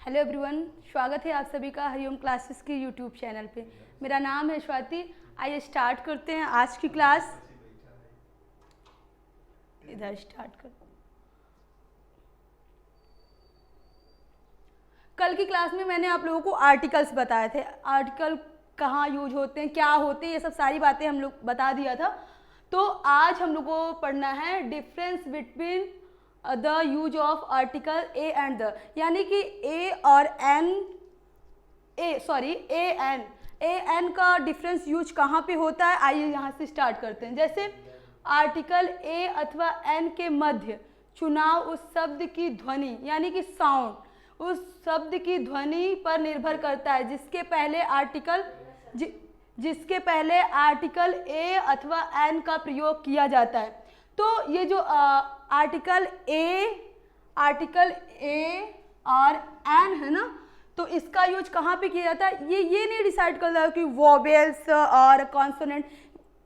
Hello everyone, स्वागत है आप सभी का हरिओम क्लासेस के यूट्यूब चैनल पे। मेरा नाम है स्वाति। आइए स्टार्ट करते हैं आज की क्लास। इधर स्टार्ट कर। कल की क्लास में मैंने आप लोगों को आर्टिकल्स बताए थे। आर्टिकल कहाँ यूज होते हैं, क्या होते हैं, ये सब सारी बातें हम लोग बता दिया था। तो आज हम लोग को पढ़ना है difference between the use of article A and the, यानी कि ए और एन, ए एन का डिफरेंस यूज कहाँ पे होता है। आइए यहाँ से स्टार्ट करते हैं। जैसे आर्टिकल ए अथवा एन के मध्य चुनाव उस शब्द की ध्वनि यानी कि साउंड, उस शब्द की ध्वनि पर निर्भर करता है जिसके पहले आर्टिकल ए अथवा एन का प्रयोग किया जाता है। तो ये जो आर्टिकल ए और एन है ना, तो इसका यूज कहाँ पे किया जाता है, ये नहीं डिसाइड करता है कि वोवेल्स और कॉन्सोनेंट।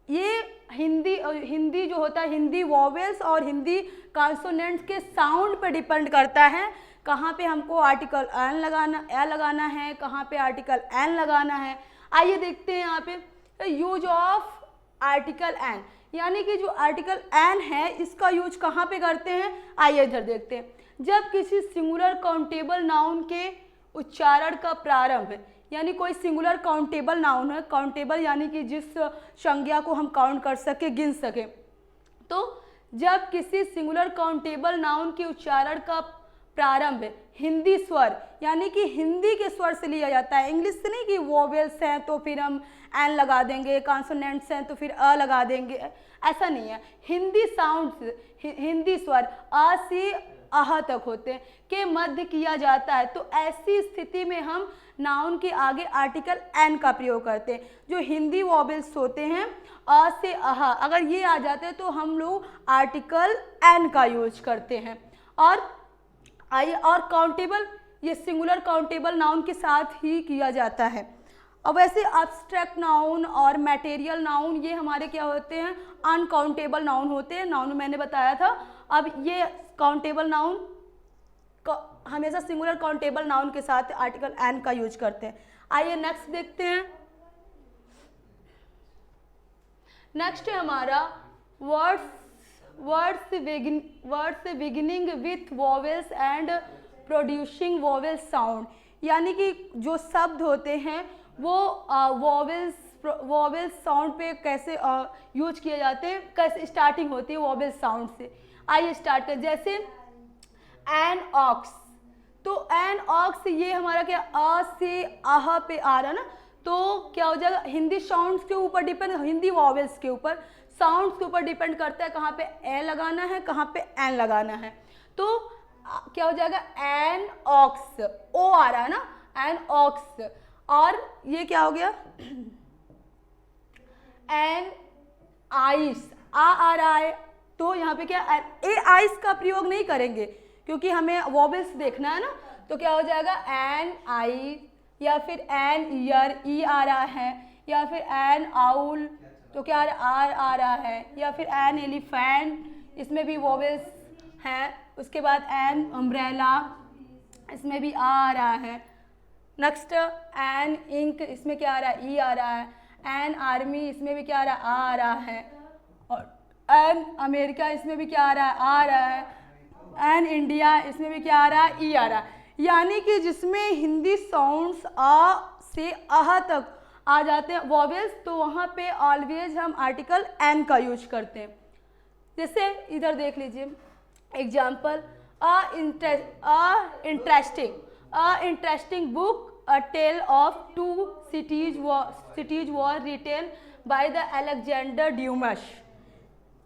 ये हिंदी जो होता है, हिंदी वोवेल्स और हिंदी कॉन्सोनेंट्स के साउंड पे डिपेंड करता है कहाँ पे हमको आर्टिकल एन लगाना है, कहाँ पे आर्टिकल एन लगाना है। आइए देखते हैं यहाँ पे यूज ऑफ आर्टिकल एन, यानी कि जो आर्टिकल एन है इसका यूज कहाँ पे करते हैं। आइए इधर देखते हैं। जब किसी सिंगुलर काउंटेबल नाउन के उच्चारण का प्रारंभ है, यानी कोई सिंगुलर काउंटेबल नाउन है, काउंटेबल यानी कि जिस संज्ञा को हम काउंट कर सके, गिन सके। तो जब किसी सिंगुलर काउंटेबल नाउन के उच्चारण का प्रारंभ है हिंदी स्वर, यानी कि हिंदी के स्वर से लिया जाता है, इंग्लिश से नहीं कि वोवेल्स हैं तो फिर हम एन लगा देंगे, कॉन्सोनेंट्स हैं तो फिर अ लगा देंगे, ऐसा नहीं है। हिंदी साउंड्स, हिंदी स्वर अ से अह तक होते हैं के मध्य किया जाता है। तो ऐसी स्थिति में हम नाउन के आगे आर्टिकल एन का प्रयोग करते हैं। जो हिंदी वोवेल्स होते हैं अ से अह, अगर ये आ जाते हैं तो हम लोग आर्टिकल एन का यूज करते हैं। और आइए, और काउंटेबल, ये सिंगुलर काउंटेबल नाउन के साथ ही किया जाता है। अब वैसे एब्स्ट्रैक्ट नाउन और मटेरियल नाउन ये हमारे क्या होते हैं, अनकाउंटेबल नाउन होते हैं। नाउन मैंने बताया था। अब ये काउंटेबल नाउन हमेशा सिंगुलर काउंटेबल नाउन के साथ आर्टिकल एन का यूज करते हैं। आइए नेक्स्ट देखते हैं। नेक्स्ट है हमारा words beginning with vowels and producing vowel sound, यानी कि जो शब्द होते हैं वो वोवेल्स साउंड पे कैसे यूज किए जाते हैं, कैसे स्टार्टिंग होती है वोवेल साउंड से। आइए स्टार्ट करें। जैसे एन ऑक्स, तो एन ऑक्स ये हमारा क्या अ से आह पे आ रहा है ना, तो क्या हो जाएगा, हिंदी साउंड्स के ऊपर डिपेंड, हिंदी वोवेल्स के ऊपर, साउंड्स के ऊपर डिपेंड करता है कहाँ पे ए लगाना है, कहाँ पे एन लगाना है। तो क्या हो जाएगा, एन ऑक्स, ओ आ रहा है ना, एन ऑक्स। और ये क्या हो गया, एन आइस, आ रहा है, तो यहाँ पे क्या ए आइस का प्रयोग नहीं करेंगे क्योंकि हमें वोवेल्स देखना है ना। तो क्या हो जाएगा, एन आई, या फिर एन ईयर, ई आ रहा है, या फिर एन आउल, तो क्या आर आ रहा है, या फिर एन एलिफेंट, इसमें भी वोवेल्स हैं। उसके बाद एन अम्ब्रेला, इसमें भी आ रहा है। नेक्स्ट एन इंक, इसमें क्या आ रहा है, ई आ रहा है। एन आर्मी, इसमें भी क्या आ रहा है। और एन अमेरिका, इसमें भी क्या आ रहा है। एन इंडिया, इसमें भी क्या आ रहा है, ई आ रहा है। यानी कि जिसमें हिंदी साउंड्स आ से आह तक आ जाते हैं वोवेल्स, तो वहाँ पे ऑलवेज हम आर्टिकल एन का यूज करते हैं। जैसे इधर देख लीजिए example, interesting book, a tale of two cities was written by the Alexander Dumas.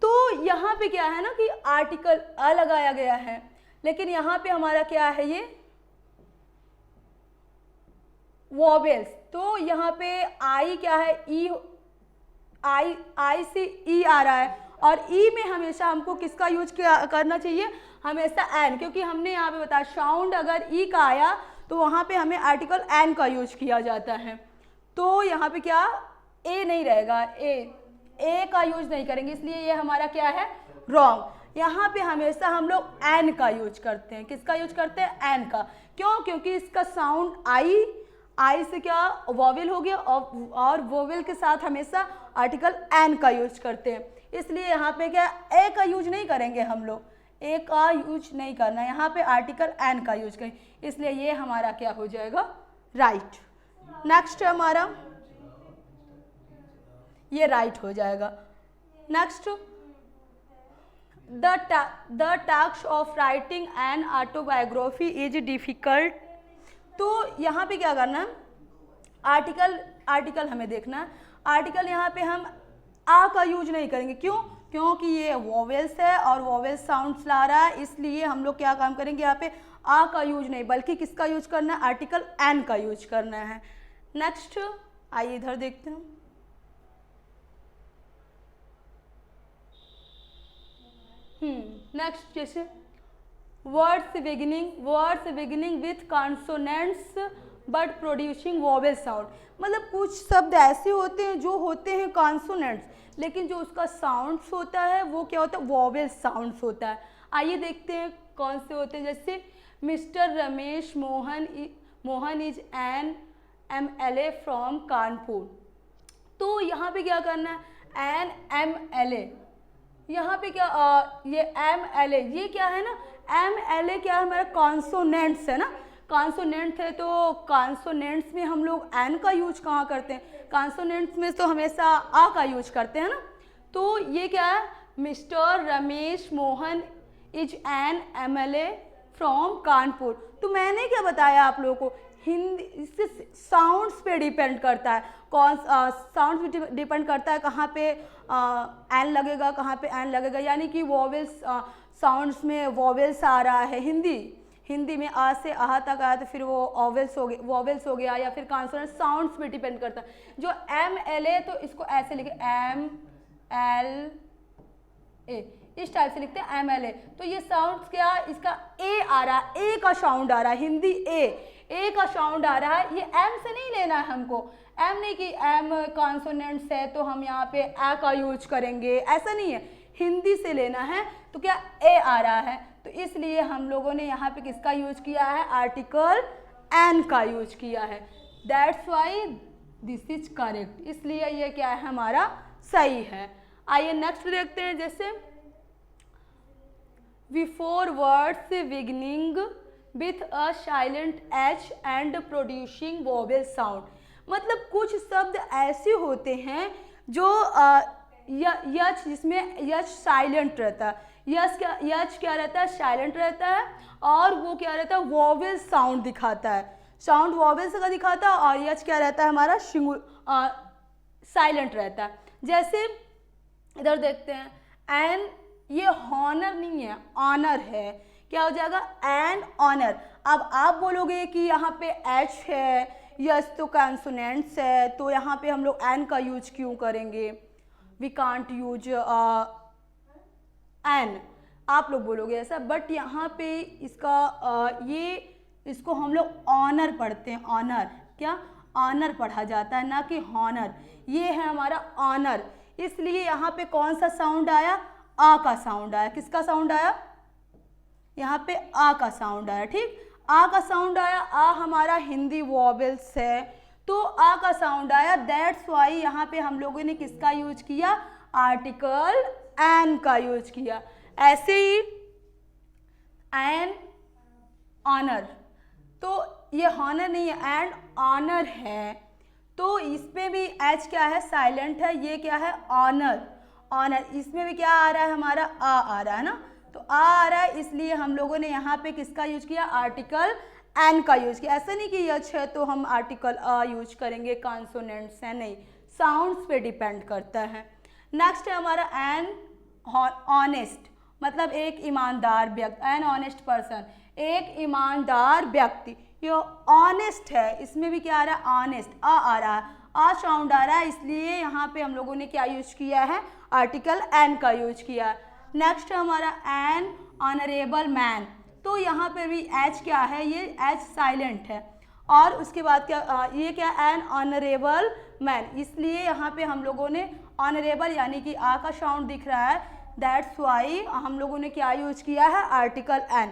तो यहाँ पे क्या है ना कि आर्टिकल अ लगाया गया है, लेकिन यहाँ पे हमारा क्या है, ये वोवेल्स। तो यहाँ पे आई क्या है, ई, आई से ई आ रहा है, और ई में हमेशा हमको किसका यूज करना चाहिए, हमेशा एन, क्योंकि हमने यहाँ पे बताया साउंड अगर ई का आया तो वहाँ पे हमें आर्टिकल एन का यूज किया जाता है। तो यहाँ पे क्या ए नहीं रहेगा, ए का यूज नहीं करेंगे, इसलिए ये हमारा क्या है, रॉन्ग। यहाँ पे हमेशा हम लोग एन का यूज करते हैं। किसका यूज करते हैं? एन का। क्यों? क्योंकि इसका साउंड आई से क्या वॉवेल हो गया, और वॉवेल के साथ हमेशा आर्टिकल एन का यूज करते हैं, इसलिए यहाँ पे क्या ए का यूज नहीं करेंगे हम लोग, ए का यूज नहीं करना, यहाँ पे आर्टिकल एन का यूज करें, इसलिए ये हमारा क्या हो जाएगा? राइट। नेक्स्ट है हमारा, ये राइट हो जाएगा। Next, the task of writing an autobiography is difficult. तो यहाँ पे क्या करना है? आर्टिकल हमें देखना है। आर्टिकल यहाँ पे हम आ का यूज नहीं करेंगे। क्यों? क्योंकि ये वोवेल्स है और वोवेल साउंड्स ला रहा है, इसलिए हम लोग क्या काम करेंगे? यहाँ पे आ का यूज नहीं, बल्कि किसका यूज करना है? आर्टिकल एन का यूज करना है। नेक्स्ट आइए इधर देखते हैं। नेक्स्ट जैसे words beginning with consonants but producing vowel sound. मतलब कुछ शब्द ऐसे होते हैं जो होते हैं कॉन्सोनेंट्स, लेकिन जो उसका साउंड्स होता है वो क्या होता है? वोवेल साउंड्स होता है। आइए देखते हैं कौन से होते हैं। जैसे mister Ramesh Mohan is an MLA from Kanpur. तो यहाँ पे क्या करना है? एन MLA, यहाँ पे क्या ये MLA, ये क्या है ना? MLA क्या है? हमारा कॉन्सोनेंट्स है ना, कॉन्सोनेंट है, तो कॉन्सोनेंट्स में हम लोग एन का यूज कहाँ करते हैं? कॉन्सोनेंट्स में तो हमेशा आ का यूज करते हैं ना। तो ये क्या है? Mister Ramesh Mohan is an MLA from Kanpur. तो मैंने क्या बताया आप लोगों को? हिंदी इससे साउंड्स पे डिपेंड करता है, कौन साउंड्स पे डिपेंड करता है कहाँ पे एन लगेगा, कहाँ पे एन लगेगा, यानी कि वोवेल्स साउंड्स में वोवेल्स आ रहा है। हिंदी में आ से आह तक आया तो फिर वो वोवेल्स हो गया, या फिर कॉन्सोनेंट साउंड्स पे डिपेंड करता है। जो MLA तो इसको ऐसे लिखे MLA, इस टाइप से लिखते हैं MLA। तो ये साउंड्स क्या? इसका ए आ रहा है, ए का साउंड आ रहा है, हिंदी ए का साउंड आ रहा है। ये एम से नहीं लेना है हमको, एम नहीं कि एम कॉन्सोनेंट्स है तो हम यहाँ पे ए का यूज करेंगे, ऐसा नहीं है, हिंदी से लेना है। तो क्या ए आ रहा है, तो इसलिए हम लोगों ने यहाँ पे किसका यूज किया है? आर्टिकल एन का यूज किया है। That's why this is correct, इसलिए ये क्या है? हमारा सही है। आइए नेक्स्ट देखते हैं। जैसे before words beginning with a silent H and producing vowel sound. मतलब कुछ शब्द ऐसे होते हैं जो यच, जिसमें यच साइलेंट रहता है। यच क्या रहता है? साइलेंट रहता है, और वो क्या रहता है? वोवेल साउंड दिखाता है, साउंड वोवेल से का दिखाता है, और यच क्या रहता है? हमारा साइलेंट रहता है। जैसे इधर देखते हैं, एन, ये हॉनर नहीं है, ऑनर है। क्या हो जाएगा? An honour. अब आप बोलोगे कि यहाँ पे एच है, यस तो कॉन्सोनेंट्स है, तो यहाँ पे हम लोग एन का यूज क्यों करेंगे? वी कांट यूज एन, आप लोग बोलोगे ऐसा, बट यहाँ पे इसका इसको हम लोग ऑनर पढ़ते हैं। ऑनर क्या? ऑनर पढ़ा जाता है, ना कि हॉनर। ये है हमारा ऑनर, इसलिए यहाँ पे कौन सा साउंड आया? आ का साउंड आया। किसका साउंड आया? यहाँ पे आ का साउंड आया। ठीक, आ का साउंड आया। आ हमारा हिंदी वोवेल्स है, तो आ का साउंड आया। दैट्स वाई यहाँ पे हम लोगों ने किसका यूज किया? आर्टिकल एन का यूज किया। ऐसे ही एन ऑनर, तो ये हॉनर नहीं है, एंड ऑनर है, तो इसमें भी एच क्या है? साइलेंट है। ये क्या है? ऑनर। ऑनर, इसमें भी क्या आ रहा है? हमारा आ रहा है ना, तो आ रहा है, इसलिए हम लोगों ने यहाँ पे किसका यूज किया? आर्टिकल एन का यूज किया। ऐसा नहीं कि यच है तो हम आर्टिकल अ यूज करेंगे, कॉन्सोनेंट्स है, नहीं, साउंड्स पे डिपेंड करता है। नेक्स्ट है हमारा एन ऑनेस्ट, मतलब एक ईमानदार व्यक्ति, एन ऑनेस्ट पर्सन, एक ईमानदार व्यक्ति। ये ऑनेस्ट है, इसमें भी क्या आ रहा है? ऑनेस्ट, आ रहा है, आ साउंड आ रहा है, इसलिए यहाँ पे हम लोगों ने क्या यूज किया है? आर्टिकल एन का यूज किया। नेक्स्ट है हमारा एन ऑनरेबल मैन, तो यहाँ पे भी एच क्या है? ये एच साइलेंट है, और उसके बाद क्या ये क्या? एन ऑनरेबल मैन, इसलिए यहाँ पे हम लोगों ने ऑनरेबल यानी कि आ का साउंड दिख रहा है, दैट्स वाई हम लोगों ने क्या यूज किया है, आर्टिकल एन।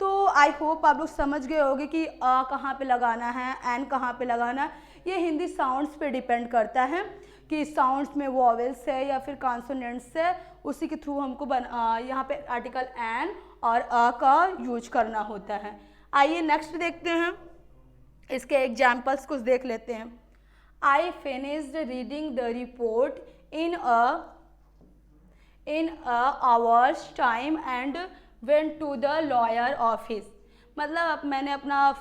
तो आई होप आप लोग समझ गए होंगे कि अ कहाँ पे लगाना है, एन कहाँ पे लगाना है। ये हिंदी साउंड्स पे डिपेंड करता है कि साउंड्स में वॉवेल्स है या फिर कॉन्सोनेंट्स है, उसी के थ्रू हमको यहाँ पे आर्टिकल एन और अ का यूज करना होता है। आइए नेक्स्ट देखते हैं, इसके एग्जाम्पल्स कुछ देख लेते हैं। I finished reading the report in hours time and went to the lawyer office. मतलब अब मैंने अपना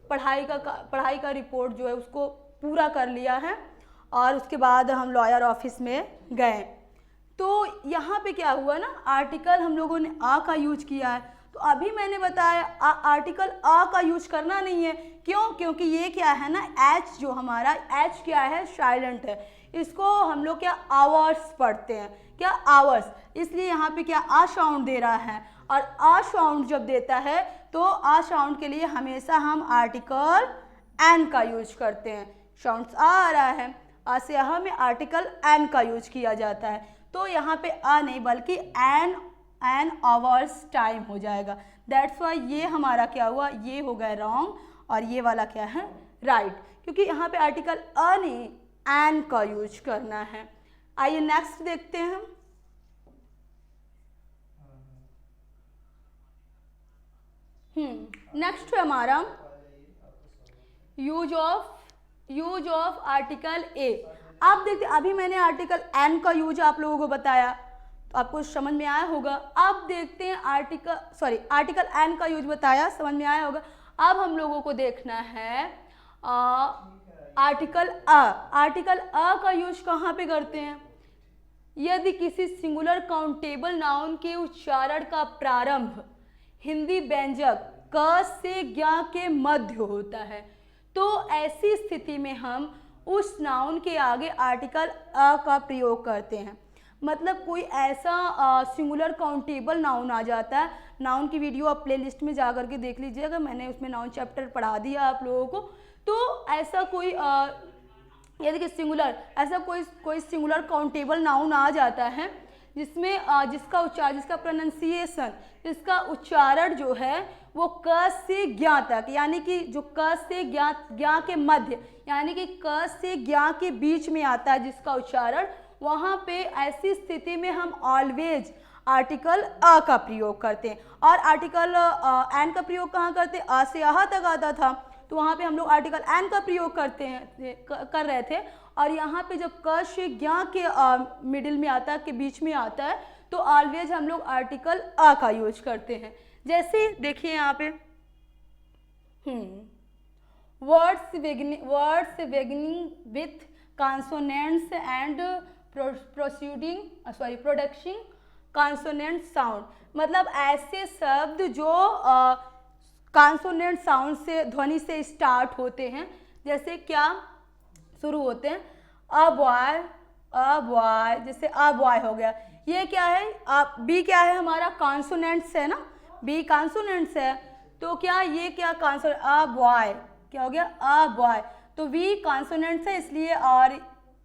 पढ़ाई का रिपोर्ट जो है उसको पूरा कर लिया है और उसके बाद हम लॉयर ऑफिस में गए। तो यहाँ पे क्या हुआ ना, आर्टिकल हम लोगों ने आ का यूज किया है। तो अभी मैंने बताया आर्टिकल आ का यूज करना नहीं है, क्यों? क्योंकि ये क्या है ना, एच जो हमारा एच क्या है, साइलेंट है। इसको हम लोग क्या आवर्स पढ़ते हैं, क्या आवर्स, इसलिए यहाँ पे क्या आ साउंड दे रहा है। और आ साउंड जब देता है तो आ साउंड के लिए हमेशा हम आर्टिकल एन का यूज करते हैं। साउंड्स आ रहा है, आ से आ में आर्टिकल एन का यूज किया जाता है। तो यहाँ पे आ नहीं बल्कि एन आवर्स टाइम हो जाएगा। दैट्स वाई ये हमारा क्या हुआ, ये हो गया रॉन्ग और ये वाला क्या है, राइट, क्योंकि यहाँ पे आर्टिकल अ नहीं एन का यूज करना है। आइए नेक्स्ट देखते हैं। नेक्स्ट है हमारा यूज ऑफ आर्टिकल ए। आप देखते अभी मैंने आर्टिकल एन का यूज आप लोगों को बताया तो आपको समझ में आया होगा। अब देखते हैं आर्टिकल एन का यूज बताया, समझ में आया होगा। अब हम लोगों को देखना है आर्टिकल अ का यूज कहाँ पे करते हैं। यदि किसी सिंगुलर काउंटेबल नाउन के उच्चारण का प्रारंभ हिंदी व्यंजक क से ज्ञ के मध्य होता है तो ऐसी स्थिति में हम उस नाउन के आगे आर्टिकल अ का प्रयोग करते हैं। मतलब कोई ऐसा सिंगुलर काउंटेबल नाउन आ जाता है, नाउन की वीडियो आप प्लेलिस्ट में जा करके देख लीजिएगा, मैंने उसमें नाउन चैप्टर पढ़ा दिया आप लोगों को। तो ऐसा कोई यदि कि कोई सिंगुलर काउंटेबल नाउन आ जाता है जिसमें जिसका प्रोनाउंसिएशन, जिसका उच्चारण जो है वो क से ज्ञ तक, यानी कि जो क से ज्ञ के मध्य, यानी कि क से ज्ञ के बीच में आता है जिसका उच्चारण, वहाँ पे ऐसी स्थिति में हम ऑलवेज आर्टिकल अ का प्रयोग करते हैं। और आर्टिकल एन का प्रयोग कहाँ करते हैं, अ से आह तक आता था तो वहाँ पे हम लोग आर्टिकल एन का प्रयोग कर रहे थे। और यहाँ पे जब क से ज्ञ के मिडिल में आता है, के बीच में आता है, तो ऑलवेज हम लोग आर्टिकल अ का यूज करते हैं। जैसे देखिए यहाँ पे words beginning with consonants and प्रोडक्टिंग consonant sound. मतलब ऐसे शब्द जो कॉन्सोनेंट साउंड से, ध्वनि से स्टार्ट होते हैं। जैसे क्या शुरू होते हैं, अ बॉय, जैसे अ बॉय हो गया, ये क्या है, बी क्या है हमारा, कॉन्सोनेंट्स है ना, बी कॉन्सोनेंट्स है। तो क्या ये क्या कॉन्सोनेंट, अ बॉय क्या हो गया, अ बॉय, तो वी कॉन्सोनेंट्स है इसलिए। और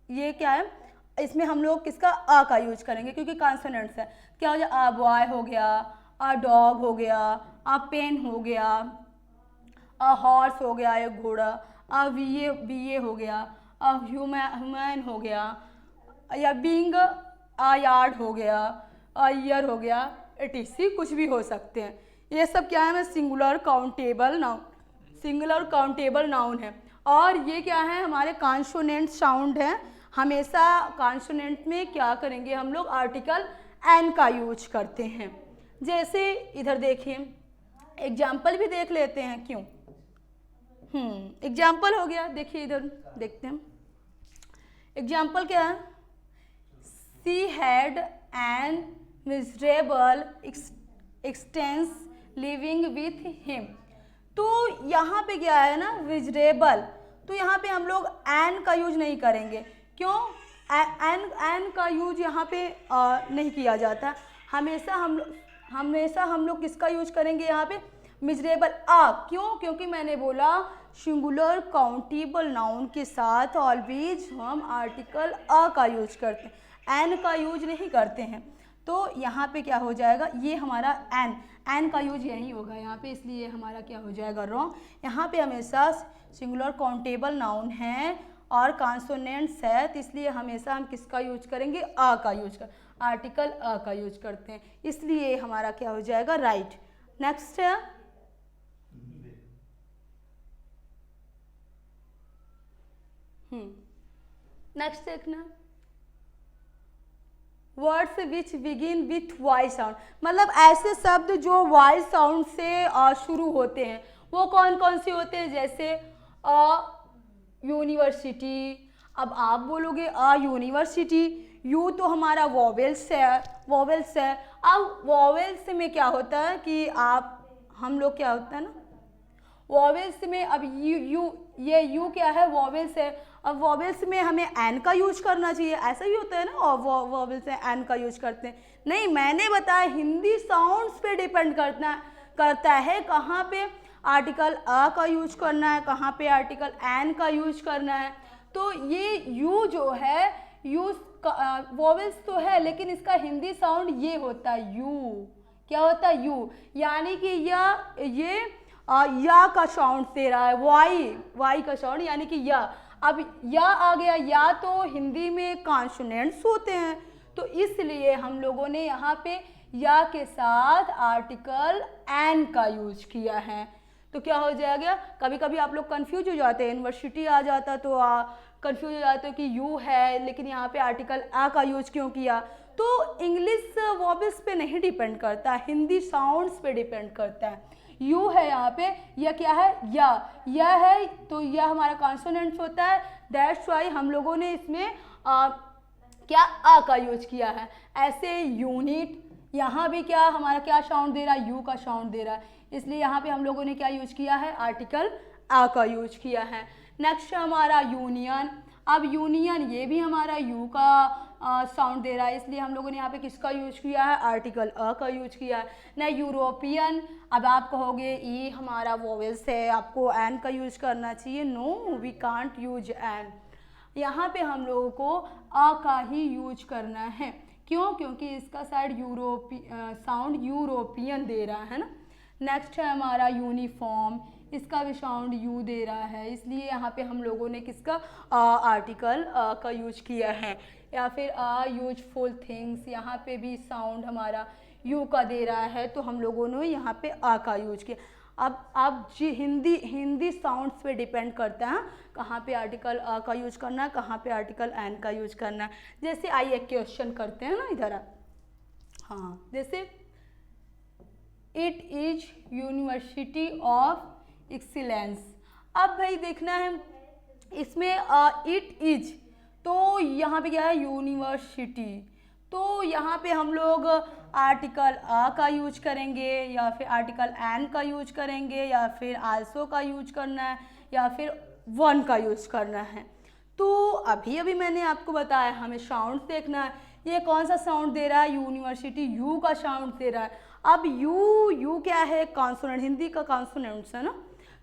ये क्या है, इसमें हम लोग किसका, अ का यूज करेंगे क्योंकि कॉन्सोनेंट्स है। क्या हो गया, अ बॉय हो गया, अ डॉग हो गया, अ पेन हो गया, अ हॉर्स हो गया एक घोड़ा, अ बीए हो गया, अ ह्यूमन हो गया, या बीइंग अ यार्ड हो गया, अ ईयर हो गया, etc कुछ भी हो सकते हैं। ये सब क्या है, सिंगुलर काउंटेबल नाउन है। और ये क्या है, हमारे कॉन्सोनेंट साउंड है। हमेशा कॉन्सोनेंट में क्या करेंगे हम लोग, आर्टिकल एन का यूज करते हैं। जैसे इधर देखिए, एग्जाम्पल भी देख लेते हैं, क्यों। एग्जाम्पल हो गया, देखिए इधर देखते हैं एग्जाम्पल क्या है। She had an miserable expanse living with him. तो यहाँ पे क्या है ना, मिजरेबल, तो यहाँ पे हम लोग एन का यूज नहीं करेंगे। क्यों, एन का यूज यहाँ पे नहीं किया जाता। हमेशा हम लोग किसका यूज करेंगे यहाँ पे, मिजरेबल अ। क्यों, क्योंकि मैंने बोला सिंगुलर काउंटेबल नाउन के साथ ऑलवेज हम आर्टिकल अ का यूज करते हैं। एन का यूज नहीं करते हैं। तो यहाँ पे क्या हो जाएगा, ये हमारा एन का यूज यही होगा यहाँ पे, इसलिए हमारा क्या हो जाएगा रॉन्ग। यहाँ पे हमेशा सिंगुलर काउंटेबल नाउन है और कॉन्सोनेंट्स है, तो इसलिए हमेशा हम किसका यूज करेंगे, अ का यूज कर, आर्टिकल अ का यूज करते हैं, इसलिए हमारा क्या हो जाएगा राइट। नेक्स्ट है नेक्स्ट देखना, words which begin with Y sound, मतलब ऐसे शब्द जो वाई साउंड से शुरू होते हैं, वो कौन कौन से होते हैं, जैसे यूनिवर्सिटी। अब आप बोलोगे अ यूनिवर्सिटी, यू तो हमारा वॉवेल्स है। अब वॉवेल्स में क्या होता है कि हम लोग क्या होता है ना, वॉवेल्स में अब ये यू क्या है, वॉवेल्स है। अब वॉवेल्स में हमें एन का यूज करना चाहिए, ऐसा ही होता है ना, और वॉवेल्स में एन का यूज करते हैं। नहीं, मैंने बताया हिंदी साउंड्स पे डिपेंड करता है कहाँ पे आर्टिकल अ का यूज करना है, कहाँ पे आर्टिकल एन का यूज करना है। तो ये यू जो है, यू वॉवेल्स तो है, लेकिन इसका हिंदी साउंड ये होता है यू। क्या होता है, यू, यानी कि ये या का साउंड दे रहा है, वाई का साउंड, यानी कि या। अब या आ गया, या तो हिंदी में कॉन्सोनेंट्स होते हैं, तो इसलिए हम लोगों ने यहाँ पे या के साथ आर्टिकल एन का यूज किया है। तो क्या हो जाएगा, कभी कभी आप लोग कंफ्यूज हो जाते हैं, यूनिवर्सिटी आ जाता तो कंफ्यूज हो जाते हो कि यू है, लेकिन यहाँ पे आर्टिकल आ का यूज क्यों किया। तो इंग्लिश वॉवेल्स पे नहीं डिपेंड करता, हिंदी साउंड्स पे डिपेंड करता है। यू है यहाँ पे, यह क्या है, या है, तो यह हमारा कॉन्सोनेंट्स होता है, दैट्स वाई हम लोगों ने इसमें क्या आ का यूज किया है। ऐसे यूनिट, यहाँ भी क्या हमारा क्या साउंड दे रहा है, यू का साउंड दे रहा है, इसलिए यहाँ पे हम लोगों ने क्या यूज किया है, आर्टिकल आ का यूज किया है। नेक्स्ट हमारा यूनियन। अब यूनियन ये भी हमारा यू का साउंड दे रहा है, इसलिए हम लोगों ने यहाँ पे किसका यूज किया है, आर्टिकल अ का यूज किया है ना। यूरोपियन, अब आप कहोगे ये हमारा वोवेल्स है, आपको एन का यूज करना चाहिए। No, we can't use an, यहाँ पे हम लोगों को अ का ही यूज करना है। क्यों, क्योंकि इसका साइड साउंड यूरोपियन दे रहा है ना। नेक्स्ट है हमारा यूनिफॉर्म, इसका भी साउंड यू दे रहा है, इसलिए यहाँ पे हम लोगों ने किसका आर्टिकल का यूज किया है। या फिर यूजफुल थिंग्स, यहाँ पे भी साउंड हमारा यू का दे रहा है, तो हम लोगों ने यहाँ पे आ का यूज किया। अब जी हिंदी साउंड्स पे डिपेंड करता है कहाँ पे आर्टिकल अ का यूज करना है, कहाँ पे आर्टिकल एन का यूज करना है। जैसे आइए क्वेश्चन करते हैं ना इधर, हाँ, जैसे it is university of excellence. अब भाई देखना है इसमें इट इज, तो यहाँ पे क्या है, यूनिवर्सिटी, तो यहाँ पे हम लोग आर्टिकल अ का यूज करेंगे, या फिर आर्टिकल एन का यूज करेंगे, या फिर आल्सो का यूज करना है, या फिर वन का यूज करना है। तो अभी मैंने आपको बताया हमें साउंड देखना है, ये कौन सा साउंड दे रहा है, यूनिवर्सिटी यू का साउंड दे रहा है। अब यू क्या है, कॉन्सोनेंट, हिंदी का कॉन्सोनेंट्स है ना,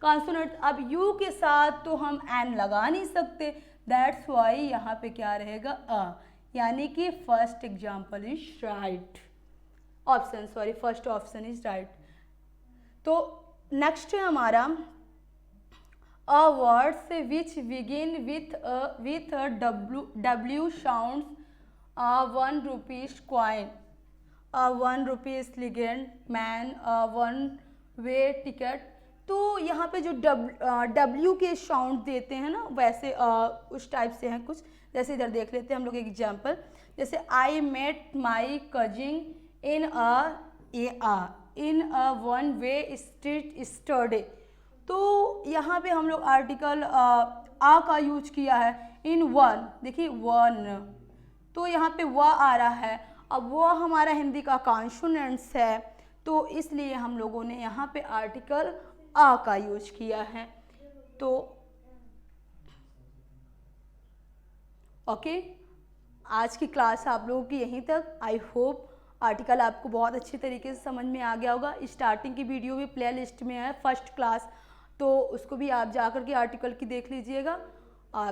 कॉन्सोनेंट। अब यू के साथ तो हम एन लगा नहीं सकते, दैट्स वाई यहाँ पे क्या रहेगा, अ, यानी कि first example is right option, sorry first option is right. तो नेक्स्ट है हमारा अ words which begin with W sound, 1 rupees coin, 1 rupees ligand man, 1 way ticket. तो यहाँ पे जो डब्ल्यू के साउंड देते हैं ना, वैसे उस टाइप से हैं कुछ। जैसे इधर देख लेते हैं हम लोग एग्जाम्पल, जैसे I met my cousin in a 1 way street yesterday. तो यहाँ पे हम लोग आर्टिकल आ का यूज किया है, इन वन, देखिए वन, तो यहाँ पे व आ रहा है। अब वो हमारा हिंदी का कॉन्सोनेंट्स है, तो इसलिए हम लोगों ने यहाँ पे आर्टिकल आ का यूज किया है। तो ओके, आज की क्लास आप लोगों की यहीं तक। आई होप आर्टिकल आपको बहुत अच्छी तरीके से समझ में आ गया होगा। स्टार्टिंग की वीडियो भी प्ले लिस्ट में है, फर्स्ट क्लास, तो उसको भी आप जाकर के आर्टिकल की देख लीजिएगा।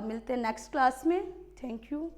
मिलते हैं नेक्स्ट क्लास में। Thank you.